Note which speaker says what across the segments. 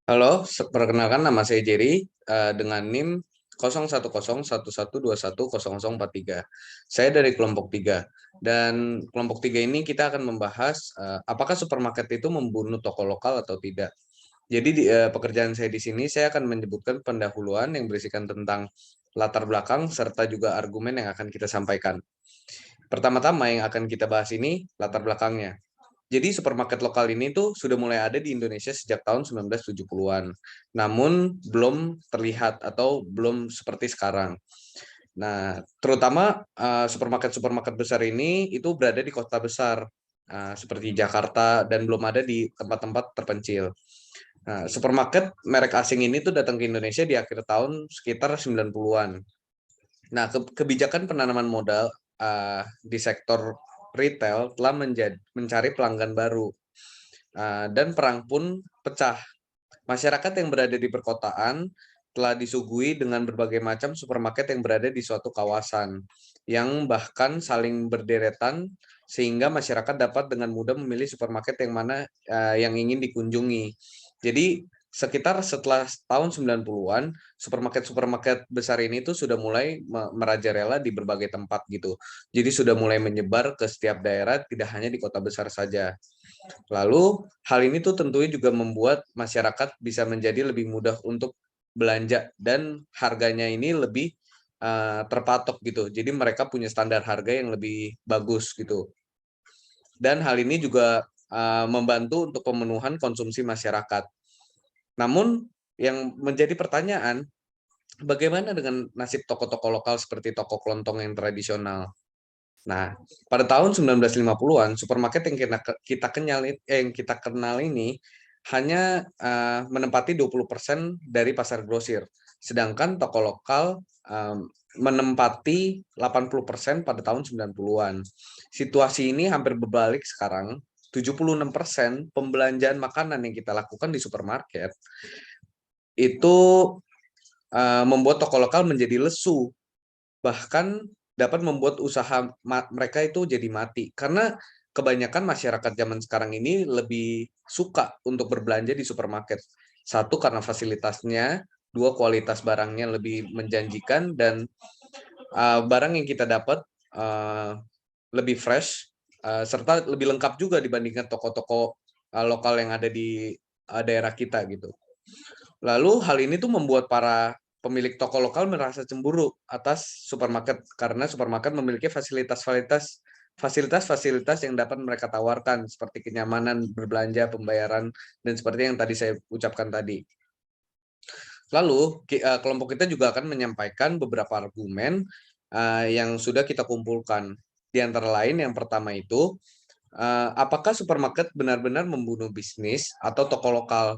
Speaker 1: Halo, perkenalkan nama saya Jerry dengan NIM 010112101043. Saya dari kelompok 3 dan kelompok 3 ini kita akan membahas apakah supermarket itu membunuh toko lokal atau tidak. Jadi pekerjaan saya di sini saya akan menyebutkan pendahuluan yang berisikan tentang latar belakang serta juga argumen yang akan kita sampaikan. Pertama-tama yang akan kita bahas ini latar belakangnya. Jadi supermarket lokal ini tuh sudah mulai ada di Indonesia sejak tahun 1970-an. Namun belum terlihat atau belum seperti sekarang. Nah, terutama supermarket-supermarket besar ini itu berada di kota besar seperti Jakarta dan belum ada di tempat-tempat terpencil. Nah, supermarket merek asing ini tuh datang ke Indonesia di akhir tahun sekitar 90-an. Nah, kebijakan penanaman modal di sektor retail telah mencari pelanggan baru dan perang pun pecah. Masyarakat yang berada di perkotaan telah disuguhi dengan berbagai macam supermarket yang berada di suatu kawasan, yang bahkan saling berderetan sehingga masyarakat dapat dengan mudah memilih supermarket yang mana yang ingin dikunjungi. Jadi sekitar setelah tahun 90-an, supermarket-supermarket besar ini tuh sudah mulai merajalela di berbagai tempat gitu. Jadi sudah mulai menyebar ke setiap daerah, tidak hanya di kota besar saja. Lalu hal ini tuh tentunya juga membuat masyarakat bisa menjadi lebih mudah untuk belanja dan harganya ini lebih terpatok gitu. Jadi mereka punya standar harga yang lebih bagus gitu. Dan hal ini juga membantu untuk pemenuhan konsumsi masyarakat. Namun yang menjadi pertanyaan, bagaimana dengan nasib toko-toko lokal seperti toko kelontong yang tradisional? Nah, pada tahun 1950-an, supermarket yang kita kenal ini hanya menempati 20% dari pasar grosir, sedangkan toko lokal menempati 80% pada tahun 90-an. Situasi ini hampir berbalik sekarang. 76% pembelanjaan makanan yang kita lakukan di supermarket itu membuat toko lokal menjadi lesu, bahkan dapat membuat usaha mereka itu jadi mati. Karena kebanyakan masyarakat zaman sekarang ini lebih suka untuk berbelanja di supermarket. Satu, karena fasilitasnya, dua, kualitas barangnya lebih menjanjikan, dan barang yang kita dapat uh, lebih fresh, serta lebih lengkap juga dibandingkan toko-toko lokal yang ada di daerah kita gitu. Lalu hal ini tuh membuat para pemilik toko lokal merasa cemburu atas supermarket karena supermarket memiliki fasilitas-fasilitas yang dapat mereka tawarkan seperti kenyamanan berbelanja, pembayaran, dan seperti yang tadi saya ucapkan tadi. Lalu kelompok kita juga akan menyampaikan beberapa argumen yang sudah kita kumpulkan. Di antara lain yang pertama itu, apakah supermarket benar-benar membunuh bisnis atau toko lokal?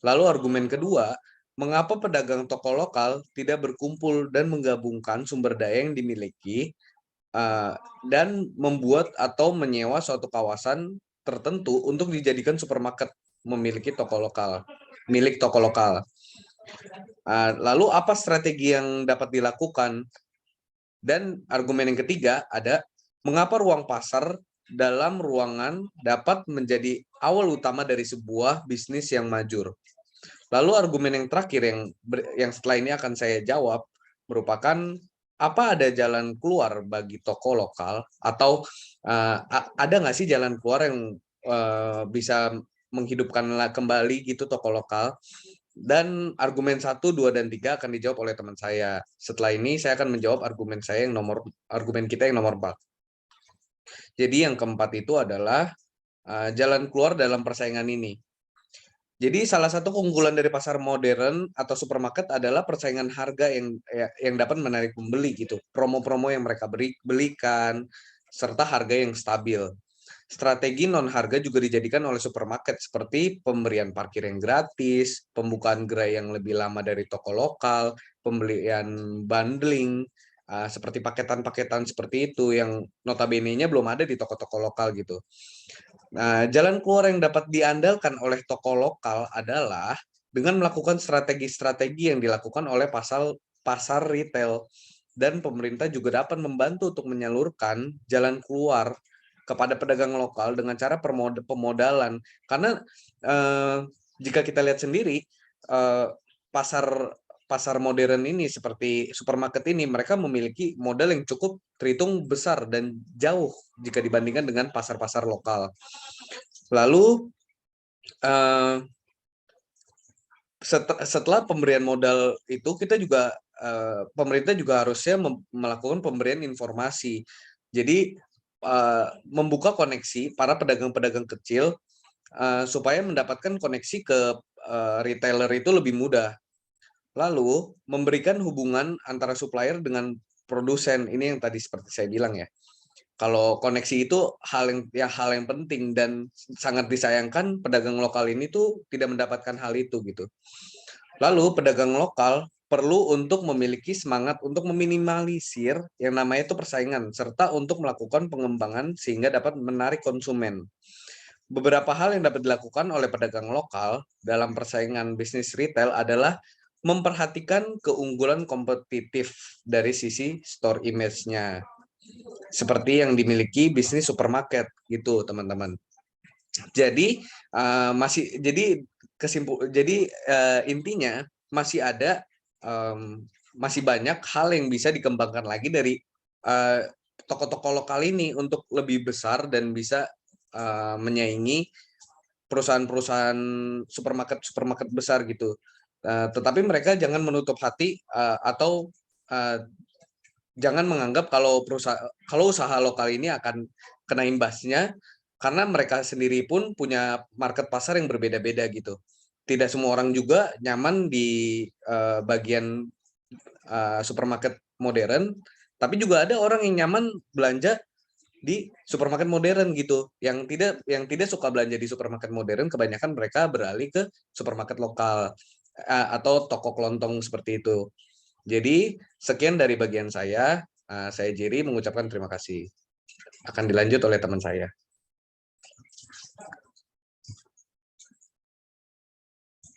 Speaker 1: Lalu argumen kedua, mengapa pedagang toko lokal tidak berkumpul dan menggabungkan sumber daya yang dimiliki dan membuat atau menyewa suatu kawasan tertentu untuk dijadikan supermarket memiliki toko lokal, milik toko lokal. Lalu apa strategi yang dapat dilakukan? Dan argumen yang ketiga ada, mengapa ruang pasar dalam ruangan dapat menjadi awal utama dari sebuah bisnis yang maju? Lalu argumen yang terakhir yang setelah ini akan saya jawab merupakan, apa ada jalan keluar bagi toko lokal atau ada nggak sih jalan keluar yang bisa menghidupkan kembali gitu toko lokal? Dan argumen 1, 2, dan 3 akan dijawab oleh teman saya. Setelah ini saya akan menjawab argumen kita yang nomor 4. Jadi yang keempat itu adalah jalan keluar dalam persaingan ini. Jadi salah satu keunggulan dari pasar modern atau supermarket adalah persaingan harga yang dapat menarik pembeli gitu. Promo-promo yang mereka belikan serta harga yang stabil. Strategi non harga juga dijadikan oleh supermarket seperti pemberian parkir yang gratis, pembukaan gerai yang lebih lama dari toko lokal, pembelian bundling, seperti paketan-paketan seperti itu yang notabene-nya belum ada di toko-toko lokal gitu. Nah, jalan keluar yang dapat diandalkan oleh toko lokal adalah dengan melakukan strategi-strategi yang dilakukan oleh pasar retail, dan pemerintah juga dapat membantu untuk menyalurkan jalan keluar kepada pedagang lokal dengan cara pemodalan. Karena jika kita lihat sendiri, pasar pasar modern ini seperti supermarket ini, mereka memiliki modal yang cukup terhitung besar dan jauh jika dibandingkan dengan pasar-pasar lokal. Lalu, setelah pemberian modal itu, kita juga pemerintah juga harusnya melakukan pemberian informasi. Jadi, membuka koneksi para pedagang-pedagang kecil, supaya mendapatkan koneksi ke retailer itu lebih mudah. Lalu memberikan hubungan antara supplier dengan produsen, ini yang tadi seperti saya bilang ya. Kalau koneksi itu hal yang penting, dan sangat disayangkan pedagang lokal ini tuh tidak mendapatkan hal itu gitu. Lalu pedagang lokal perlu untuk memiliki semangat untuk meminimalisir yang namanya itu persaingan, serta untuk melakukan pengembangan sehingga dapat menarik konsumen. Beberapa hal yang dapat dilakukan oleh pedagang lokal dalam persaingan bisnis retail adalah memperhatikan keunggulan kompetitif dari sisi store image-nya, seperti yang dimiliki bisnis supermarket gitu, teman-teman. Jadi intinya masih ada masih banyak hal yang bisa dikembangkan lagi dari toko-toko lokal ini untuk lebih besar dan bisa menyaingi perusahaan-perusahaan supermarket besar gitu. Tetapi mereka jangan menutup hati atau jangan menganggap kalau usaha lokal ini akan kena imbasnya, karena mereka sendiri pun punya market pasar yang berbeda-beda gitu. Tidak semua orang juga nyaman di bagian supermarket modern, tapi juga ada orang yang nyaman belanja di supermarket modern gitu. Yang tidak suka belanja di supermarket modern, kebanyakan mereka beralih ke supermarket lokal atau toko kelontong seperti itu. Jadi sekian dari bagian saya. Saya Jerry mengucapkan terima kasih. Akan dilanjut oleh teman saya.